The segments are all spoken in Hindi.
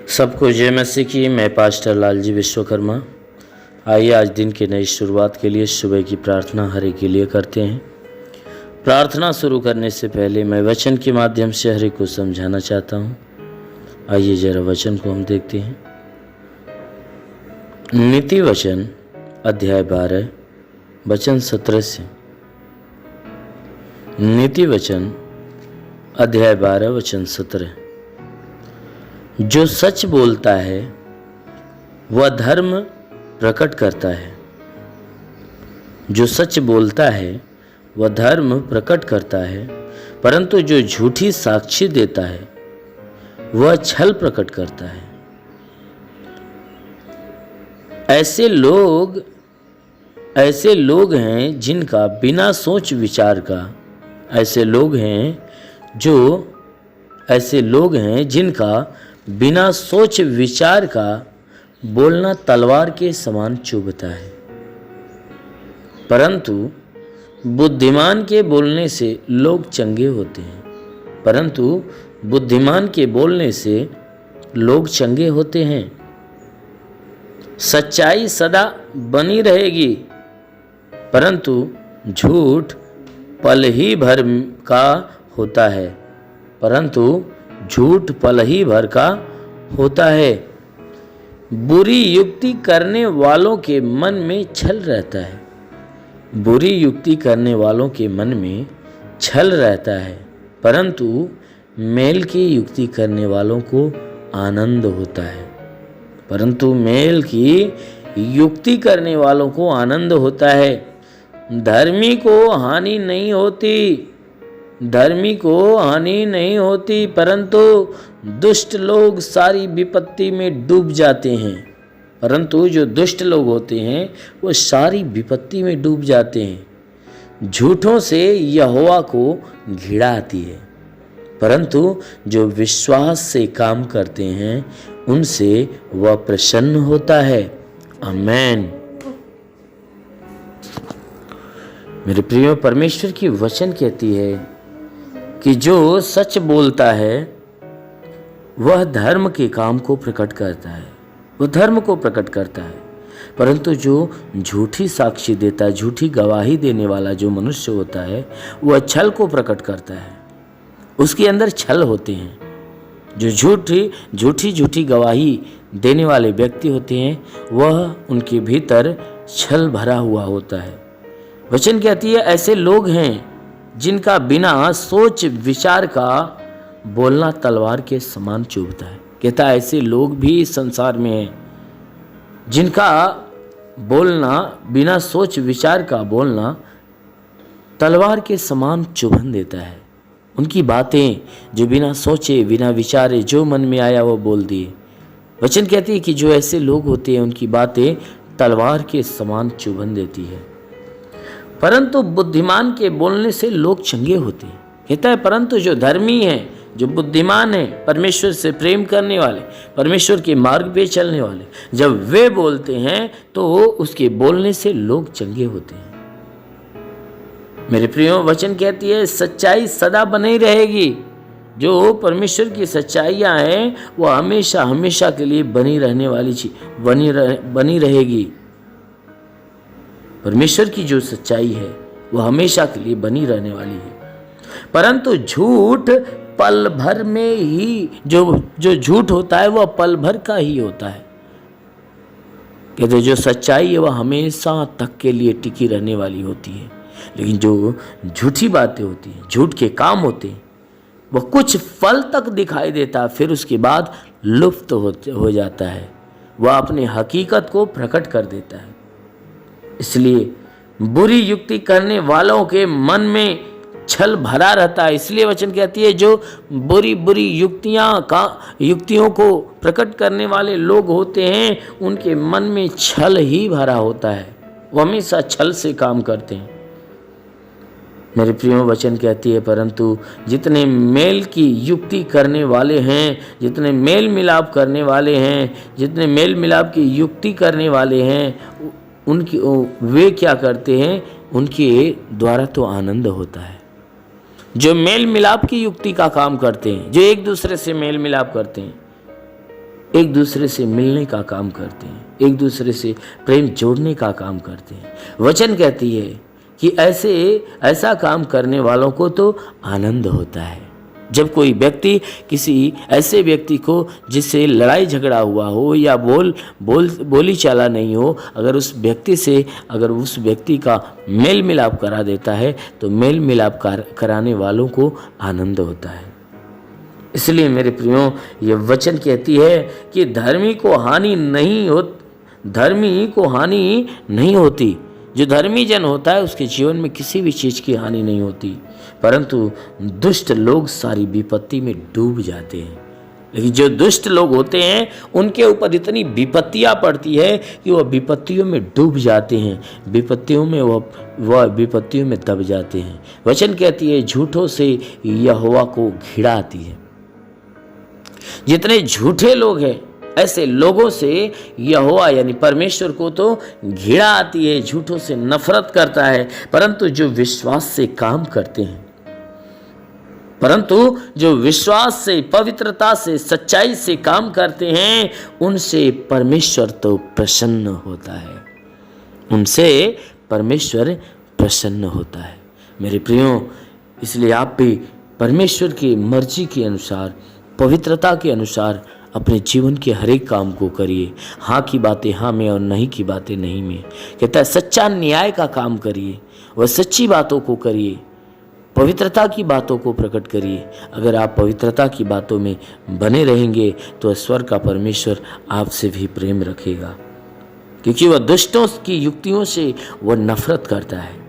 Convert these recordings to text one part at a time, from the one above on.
सबको जय मसीह की। मैं पास्टर लालजी विश्वकर्मा। आइए आज दिन की नई शुरुआत के लिए सुबह की प्रार्थना हर एक के लिए करते हैं। प्रार्थना शुरू करने से पहले मैं वचन के माध्यम से हर एक को समझाना चाहता हूँ। आइए जरा वचन को हम देखते हैं। नीति वचन अध्याय 12 वचन 17 से। नीति वचन अध्याय 12 वचन 17। जो सच बोलता है वह धर्म प्रकट करता है। जो सच बोलता है वह धर्म प्रकट करता है, परंतु जो झूठी साक्षी देता है वह छल प्रकट करता है। ऐसे लोग हैं जिनका बिना सोच विचार का ऐसे लोग हैं जिनका बिना सोच विचार का बोलना तलवार के समान चुभता है, परंतु बुद्धिमान के बोलने से लोग चंगे होते हैं। सच्चाई सदा बनी रहेगी, परंतु झूठ पल ही भर का होता है। बुरी युक्ति करने वालों के मन में छल रहता है, परंतु मेल की युक्ति करने वालों को आनंद होता है। धर्मी को हानि नहीं होती, परंतु दुष्ट लोग सारी विपत्ति में डूब जाते हैं। परंतु जो दुष्ट लोग होते हैं वो सारी विपत्ति में डूब जाते हैं। झूठों से यहोवा को घृणा आती है, परंतु जो विश्वास से काम करते हैं उनसे वह प्रसन्न होता है। आमेन। मेरे प्रियो, परमेश्वर की वचन कहती है कि जो सच बोलता है वह धर्म के काम को प्रकट करता है, परंतु जो झूठी साक्षी देता है, झूठी गवाही देने वाला जो मनुष्य होता है वह छल को प्रकट करता है। उसके अंदर छल होते हैं। जो झूठी गवाही देने वाले व्यक्ति होते हैं वह उनके भीतर छल भरा हुआ होता है। वचन कहती है ऐसे लोग हैं जिनका बिना सोच विचार का बोलना तलवार के समान चुभता है। कहता है ऐसे लोग भी संसार में हैं जिनका बोलना, बिना सोच विचार का बोलना तलवार के समान चुभन देता है। उनकी बातें जो बिना सोचे बिना विचारे जो मन में आया वो बोल दिए। वचन कहती है कि जो ऐसे लोग होते हैं उनकी बातें तलवार के समान चुभन देती है, परंतु बुद्धिमान के बोलने से लोग चंगे होते हैं। कहता है परंतु जो धर्मी हैं, जो बुद्धिमान हैं, परमेश्वर से प्रेम करने वाले, परमेश्वर के मार्ग पे चलने वाले, जब वे बोलते हैं तो उसके बोलने से लोग चंगे होते हैं। मेरे प्रियो, वचन कहती है सच्चाई सदा बनी रहेगी। जो परमेश्वर की सच्चाइयाँ हैं वो हमेशा के लिए बनी रहेगी। परमेश्वर की जो सच्चाई है वो हमेशा के लिए बनी रहने वाली है, परंतु झूठ पल भर में ही जो झूठ होता है वह पल भर का ही होता है। कहते जो सच्चाई है वह हमेशा तक के लिए टिकी रहने वाली होती है, लेकिन जो झूठी बातें होती हैं, झूठ के काम होते हैं, वह कुछ पल तक दिखाई देता है, फिर उसके बाद लुप्त हो जाता है। वह अपनी हकीकत को प्रकट कर देता है। इसलिए बुरी युक्ति करने वालों के मन में छल भरा रहता है। इसलिए वचन कहती है जो बुरी युक्तियों को प्रकट करने वाले लोग होते हैं उनके मन में छल ही भरा होता है। वो हमेशा छल से काम करते हैं। मेरे प्रियो, वचन कहती है परंतु जितने मेल की युक्ति करने वाले हैं, जितने मेल मिलाप की युक्ति करने वाले हैं, वे क्या करते हैं, उनके द्वारा तो आनंद होता है। जो मेल मिलाप की युक्ति का काम करते हैं, जो एक दूसरे से मेल मिलाप करते हैं, एक दूसरे से मिलने का काम करते हैं, एक दूसरे से प्रेम जोड़ने का काम करते हैं। वचन कहती है कि ऐसा काम करने वालों को तो आनंद होता है। जब कोई व्यक्ति किसी ऐसे व्यक्ति को जिससे लड़ाई झगड़ा हुआ हो या बोली चाला नहीं हो, अगर उस व्यक्ति का मेल मिलाप करा देता है तो मेल मिलाप कराने वालों को आनंद होता है। इसलिए मेरे प्रियो, ये वचन कहती है कि धर्मी को हानि नहीं होती। जो धर्मी जन होता है उसके जीवन में किसी भी चीज़ की हानि नहीं होती, परंतु दुष्ट लोग सारी विपत्ति में डूब जाते हैं। लेकिन जो दुष्ट लोग होते हैं उनके ऊपर इतनी विपत्तियां पड़ती है कि वह विपत्तियों में डूब जाते हैं, विपत्तियों में दब जाते हैं। वचन कहती है झूठों से यहोवा को घृणा आती है। जितने झूठे लोग हैं ऐसे लोगों से यहोवा यानी परमेश्वर को तो घृणा आती है, झूठों से नफरत करता है। परंतु जो विश्वास से काम करते हैं, पवित्रता से, सच्चाई से काम करते हैं, उनसे परमेश्वर तो प्रसन्न होता है, मेरे प्रियो। इसलिए आप भी परमेश्वर की मर्जी के अनुसार, पवित्रता के अनुसार अपने जीवन के हर एक काम को करिए। हाँ की बातें हाँ में और नहीं की बातें नहीं में। कहता है सच्चा न्याय का काम करिए, वह सच्ची बातों को करिए, पवित्रता की बातों को प्रकट करिए। अगर आप पवित्रता की बातों में बने रहेंगे तो स्वर्ग का परमेश्वर आपसे भी प्रेम रखेगा, क्योंकि वह दुष्टों की युक्तियों से वह नफरत करता है।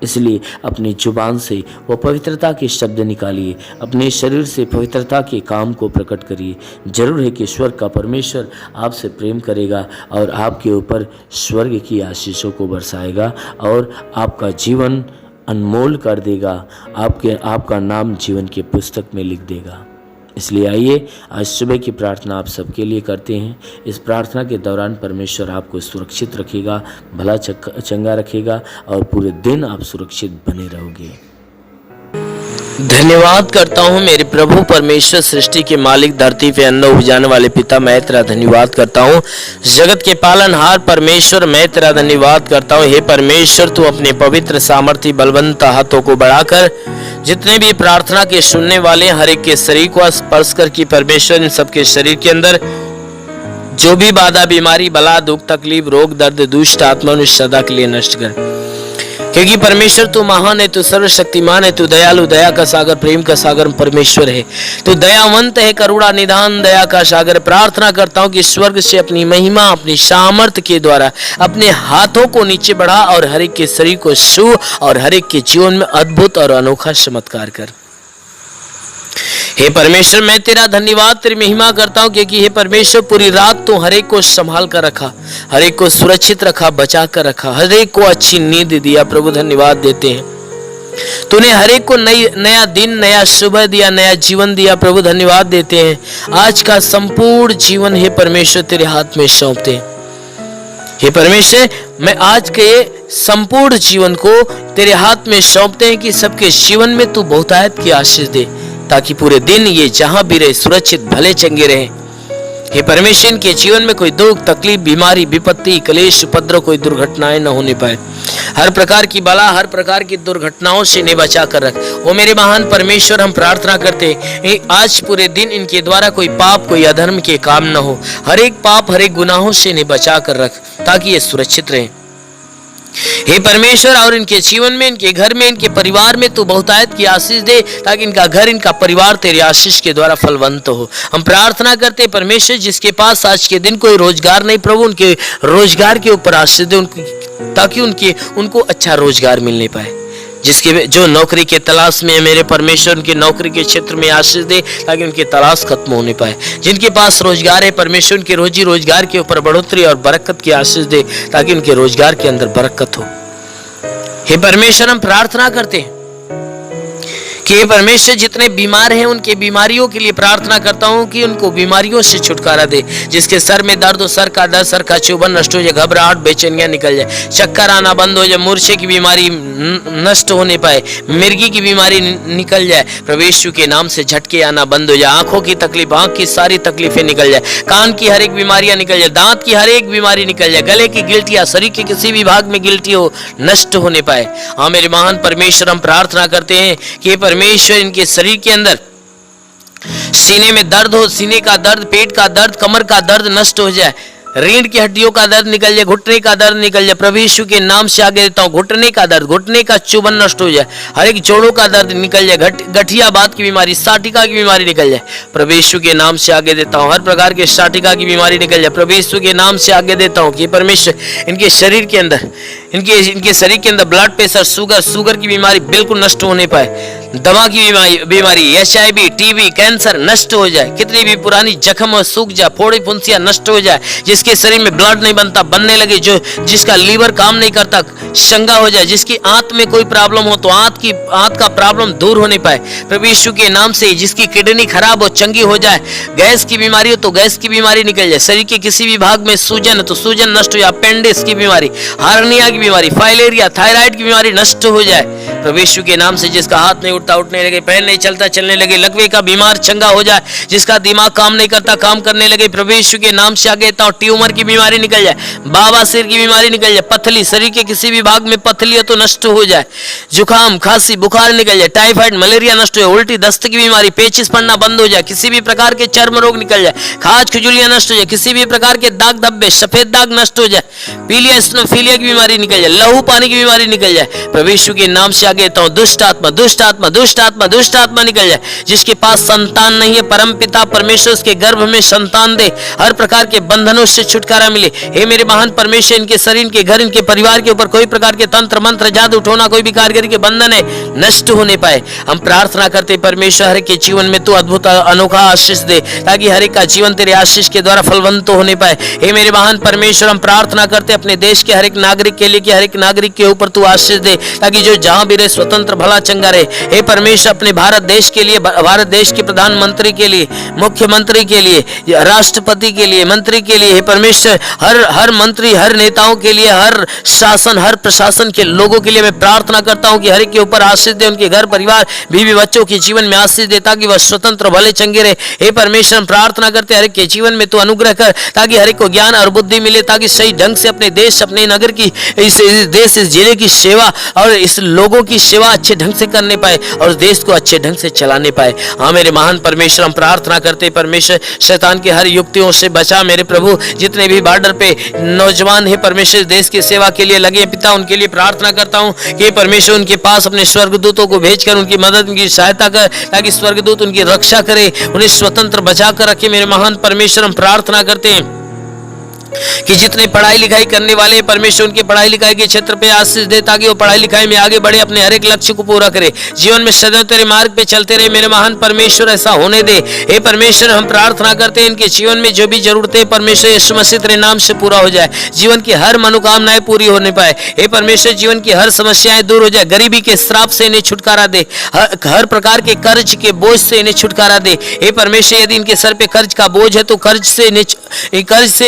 इसलिए अपनी जुबान से वो पवित्रता के शब्द निकालिए, अपने शरीर से पवित्रता के काम को प्रकट करिए। जरूर है कि स्वर्ग का परमेश्वर आपसे प्रेम करेगा और आपके ऊपर स्वर्ग की आशीषों को बरसाएगा और आपका जीवन अनमोल कर देगा, आपका नाम जीवन के पुस्तक में लिख देगा। इसलिए आइए आज सुबह की प्रार्थना आप सबके लिए करते हैं। इस प्रार्थना के दौरान परमेश्वर आपको सुरक्षित रखेगा, भला चंगा रखेगा और पूरे दिन आप सुरक्षित बने रहोगे। धन्यवाद करता हूँ मेरे प्रभु परमेश्वर, सृष्टि के मालिक, धरती पे अन्न उपजाने वाले पिता, मैं तेरा धन्यवाद करता हूँ। जगत के पालनहार परमेश्वर, मैं तेरा धन्यवाद करता हूँ। हे परमेश्वर, तू अपने पवित्र सामर्थ्य बलवंत हाथों को बढ़ाकर जितने भी प्रार्थना के सुनने वाले हर एक के शरीर को स्पर्श कर कि परमेश्वर इन सबके शरीर के अंदर जो भी बाधा, बीमारी, बला, दुख, तकलीफ, रोग, दर्द, दुष्ट आत्मा सदा के लिए नष्ट कर। क्योंकि परमेश्वर तू महान है, तू सर्वशक्तिमान है, तू दयालु, दया का सागर, प्रेम का सागर परमेश्वर है। तू दयावंत है, करुणा निधान, दया का सागर। प्रार्थना करता हूँ कि स्वर्ग से अपनी महिमा, अपनी सामर्थ्य के द्वारा अपने हाथों को नीचे बढ़ा और हर एक के शरीर को छू और हर एक के जीवन में अद्भुत और अनोखा चमत्कार कर। हे परमेश्वर, मैं तेरा धन्यवाद, तेरी महिमा करता हूँ, क्योंकि हे परमेश्वर पूरी रात तू हर एक को संभाल कर रखा, हर एक को सुरक्षित रखा, बचा कर रखा, हर एक को अच्छी नींद दिया। प्रभु धन्यवाद देते हैं, तूने हर एक को नया दिन, नया सुबह दिया, नया जीवन दिया। प्रभु धन्यवाद देते हैं। आज का संपूर्ण जीवन हे परमेश्वर तेरे हाथ में सौंपते हैं। हे परमेश्वर, मैं आज के संपूर्ण जीवन को तेरे हाथ में सौंपते हैं कि सबके जीवन में तू बहुतायत की आशीष दे, ताकि पूरे दिन ये जहां भी रहे सुरक्षित भले चंगे रहे। हे परमेश्वर, इनके जीवन में कोई दुख, तकलीफ, बीमारी, विपत्ति, क्लेश, उपद्रव, कोई दुर्घटनाएं न होने पाए। हर प्रकार की बला, हर प्रकार की दुर्घटनाओं से इन्हें बचा कर रख। ओ मेरे महान परमेश्वर, हम प्रार्थना करते हैं आज पूरे दिन इनके द्वारा कोई पाप, कोई अधर्म के काम न हो। हर एक पाप, हर एक गुनाहों से इन्हें बचा कर रख, ताकि ये सुरक्षित रहे। हे परमेश्वर, और इनके जीवन में, इनके घर में, इनके परिवार में तू बहुतायत की आशीष दे, ताकि इनका घर, इनका परिवार तेरी आशीष के द्वारा फलवंत हो। हम प्रार्थना करते परमेश्वर, जिसके पास आज के दिन कोई रोजगार नहीं, प्रभु उनके रोजगार के ऊपर आशीष दे, ताकि उनको अच्छा रोजगार मिलने पाए। जो नौकरी के तलाश में है मेरे परमेश्वर, उनके नौकरी के क्षेत्र में आशीष दे, ताकि उनकी तलाश खत्म होने पाए। जिनके पास रोजगार है परमेश्वर, उनके रोजी रोजगार के ऊपर बढ़ोतरी और बरकत की आशीष दे, ताकि उनके रोजगार के अंदर बरकत हो। हे परमेश्वर, हम प्रार्थना करते हैं कि हे परमेश्वर जितने बीमार हैं उनके बीमारियों के लिए प्रार्थना करता हूं कि उनको बीमारियों से छुटकारा दे। जिसके सर में दर्द हो, सर का दर्द, सर का चुभन नष्ट हो जाए, घबराहट बेचैनियां निकल जाए, चक्कर आना बंद हो जाए, मूर्छे की बीमारी नष्ट होने पाए, मिर्गी की बीमारी निकल जाए, प्रभु यीशु के नाम से झटके आना बंद हो जाए, आंखों की तकलीफ, आंख की सारी तकलीफें निकल जाए, कान की हर एक बीमारियां निकल जाए, दांत की हर एक बीमारी निकल जाए, गले की गिल्टियां, शरीर के किसी भी भाग में गिल्टी हो नष्ट होने पाए। हाँ मेरे महान परमेश्वर, हम प्रार्थना करते हैं कि परमेश्वर इनके शरीर के अंदर सीने में दर्द हो, सीने का दर्द, पेट का दर्द, कमर का दर्द नष्ट हो जाए, रीढ़ की हड्डियों का दर्द निकल जाए, घुटने का दर्द निकल जाए, प्रभु यीशु के नाम से आगे देता हूँ, घुटने का दर्द, घुटने का चुभन नष्ट हो जाए, हर एक जोड़ों का दर्द निकल जाए, गठिया बात की बीमारी, साटिका की बीमारी निकल जाए, प्रभु यीशु के नाम से आगे देता हूँ, हर प्रकार के साटिका की बीमारी निकल जाए, प्रभु यीशु के नाम से आगे देता हूँ कि परमेश्वर इनके शरीर के अंदर, इनके शरीर के अंदर ब्लड प्रेशर, शुगर की बीमारी बिल्कुल नष्ट होने पाए, दमा की बीमारी, HIV, TB, कैंसर नष्ट हो जाए, कितनी भी पुरानी जख्म हो सूख जाए, फोड़ी फुंसियां नष्ट हो जाए, जिसके शरीर में ब्लड नहीं बनता, बनने लगे, जिसका लीवर काम नहीं करता, शंगा हो जाए, जिसकी आंत में कोई प्रॉब्लम हो तो आंत का प्रॉब्लम दूर होने पाए, प्रभु यीशु के नाम से, जिसकी किडनी खराब हो चंगी हो जाए, गैस की बीमारी हो तो गैस की बीमारी निकल जाए, शरीर के किसी भी भाग में सूजन हो तो सूजन नष्ट हो जाए, अपेंडिक्स की बीमारी, हार्निया की बीमारी, फाइलेरिया, थायराइड की बीमारी नष्ट हो जाए, प्रभु यीशु के नाम से, जिसका हाथ नहीं उठने लगे, पैर नहीं चलता चलने लगे, लकवे का बीमार चंगा हो जाए, जिसका दिमाग काम नहीं करता काम करने लगे, प्रभु यीशु के नाम से आगे देता हूं, ट्यूमर की बीमारी निकल जाए, बवासीर की बीमारी निकल जाए, पथली, शरीर के किसी भी भाग में पथली है तो नष्ट हो जाए, जुकाम, खांसी, बुखार निकल जाए, टाइफाइड, मलेरिया नष्ट हो जाए, उल्टी, दस्त की बीमारी, पेचिस पड़ना बंद हो जाए, किसी भी प्रकार के चर्म रोग निकल जाए, खाज खुजलियां नष्ट हो जाए, किसी भी प्रकार के दाग धब्बे, सफेद दाग नष्ट हो जाए, पीलिया स्नोफीलिया की बीमारी निकल जाए, लहू पानी की बीमारी निकल जाए, प्रभु यीशु के नाम से आगे देता हूं, दुष्ट आत्मा निकल जाए, जिसके पास संतान नहीं है, परम पिता परमेश्वर उसके गर्भ में संतान दे, हर प्रकार के बंधनों से छुटकारा मिले। हे मेरे महान परमेश्वर, इनके शरीर, इनके घर, इनके परिवार के ऊपर कोई प्रकार के तंत्र मंत्र, जादू टोना, कोई भी कारीगरी के बंधन है नष्ट होने पाए। हम प्रार्थना करते परमेश्वर, हर एक के जीवन में तू अद्भुत अनोखा आशीष दे, ताकि हर एक का जीवन तेरे आशीष के द्वारा फलवंत होने पाए। हे मेरे महान परमेश्वर, हम प्रार्थना करते अपने देश के हर एक नागरिक के लिए कि हर एक नागरिक के ऊपर तू आशीष दे, ताकि जो जहां भी रहे स्वतंत्र भला चंगा रहे। हे परमेश्वर, अपने भारत देश के लिए, भारत देश के प्रधानमंत्री के लिए, मुख्यमंत्री के लिए, राष्ट्रपति के लिए, मंत्री के लिए, हे परमेश्वर, हर मंत्री, हर नेताओं के लिए, हर शासन, हर प्रशासन के लोगों के लिए मैं प्रार्थना करता हूं कि हर एक के ऊपर आशीष दे, उनके घर परिवार, बीवी बच्चों के जीवन में आशीष दे, ताकि वह स्वतंत्र भले चंगे रहे। हे परमेश्वर, हम प्रार्थना करते हर एक के जीवन में तू अनुग्रह कर, ताकि हर एक को ज्ञान और बुद्धि मिले, ताकि सही ढंग से अपने देश, अपने नगर की, इस देश, इस जिले की सेवा और इस लोगों की सेवा अच्छे ढंग से करने पाए और देश को अच्छे ढंग से चलाने पाए। हाँ मेरे महान परमेश्वर, हम प्रार्थना करते परमेश्वर, शैतान की हर युक्तियों से बचा मेरे प्रभु। जितने भी बॉर्डर पे नौजवान है परमेश्वर, देश की सेवा के लिए लगे पिता, उनके लिए प्रार्थना करता हूँ कि परमेश्वर उनके पास अपने स्वर्गदूतों को भेजकर उनकी मदद, उनकी सहायता कर, ताकि स्वर्गदूत उनकी रक्षा करे, उन्हें स्वतंत्र बचा कर रखे। मेरे महान परमेश्वर, हम प्रार्थना करते हैं कि जितने पढ़ाई लिखाई करने वाले परमेश्वर, उनके पढ़ाई लिखाई के क्षेत्र पे आशीष दे, ताकि वो पढ़ाई लिखाई में आगे बढ़े, अपने हर एक लक्ष्य को पूरा करे, जीवन में सदैव तेरे मार्ग पे चलते रहे। मेरे महान परमेश्वर, ऐसा होने दे। हे परमेश्वर, हम प्रार्थना करते हैं इनके जीवन में जो भी जरूरतें परमेश्वर यीशु मसीह तेरे नाम से पूरा हो जाए, जीवन की हर मनोकामनाएं पूरी होने पाए। हे परमेश्वर, जीवन की हर समस्याएं दूर हो जाए, गरीबी के श्राप से इन्हें छुटकारा दे, हर प्रकार के कर्ज के बोझ से इन्हें छुटकारा दे। हे परमेश्वर, यदि इनके सर पे कर्ज का बोझ है तो कर्ज से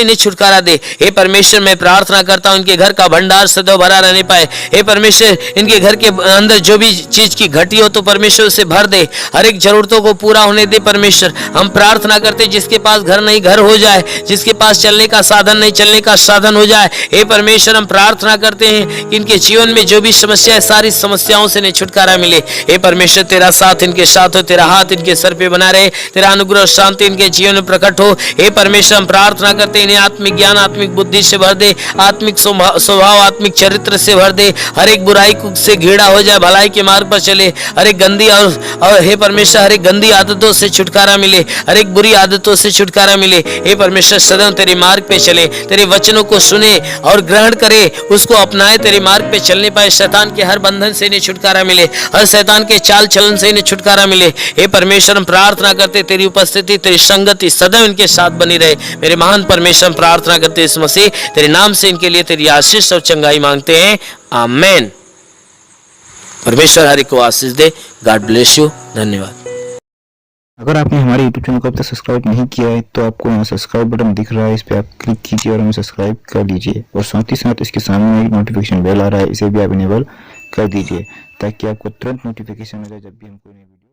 इन्हें छुटकारा दे। हे परमेश्वर, मैं प्रार्थना करता हूं इनके घर का भंडार सदैव भरा रहने पाए। हे परमेश्वर, इनके घर के अंदर जो भी चीज की घटी हो तो परमेश्वर उसे भर दे, हर एक जरूरतों को पूरा होने दे। परमेश्वर, हम प्रार्थना करते जिसके पास घर नहीं घर हो जाए, जिसके पास चलने का साधन नहीं चलने का साधन हो जाए। हे परमेश्वर, हम प्रार्थना करते हैं कि इनके जीवन में जो भी समस्या है सारी समस्याओं से इन्हें छुटकारा मिले। हे परमेश्वर, तेरा साथ इनके साथ हो, तेरा हाथ इनके सर पे बना रहे, तेरा अनुग्रह और शांति इनके जीवन में प्रकट हो। हे परमेश्वर, हम प्रार्थना करते हैं इन्हें आत्मिक ज्ञान, आत्मिक बुद्धि से भर दे, आत्मिक स्वभाव, आत्मिक चरित्र से भर दे, हर एक बुराई से घृणा हो जाए, भलाई के मार्ग पर चले, हर एक गंदी और हे परमेश्वर, हर एक गंदी आदतों से छुटकारा मिले, हर एक बुरी आदतों से छुटकारा मिले। हे परमेश्वर, सदैव तेरे मार्ग पे चले, तेरे वचनों को सुने और ग्रहण करे, उसको अपनाए, तेरे मार्ग पे चलने पाए। शैतान के हर बंधन से इन्हें छुटकारा मिले, हर शैतान के चाल चलन से इन्हें छुटकारा मिले। हे परमेश्वर, हम प्रार्थना करते तेरी उपस्थिति, तेरी संगति सदैव इनके साथ बनी रहे। मेरे महान परमेश्वर, हम प्रार्थना करते इस मसीह तेरे नाम से इनके लिए तेरी आशीष और चंगाई मांगते हैं, आमेन। परमेश्वर हर एक को आशीष दे। God bless you. धन्यवाद। अगर आपने हमारे YouTube चैनल को अब तक सब्सक्राइब नहीं किया है तो आपको यहाँ सब्सक्राइब बटन दिख रहा है, इस पर आप क्लिक कीजिए और हमें सब्सक्राइब कर लीजिए। और साथ ही साथ इसके सामने एक नोटिफिकेशन बेल आ रहा है, इसे भी आप इनेबल कर दीजिए ताकि आपको तुरंत नोटिफिकेशन मिले जब भी हम कोई नई वीडियो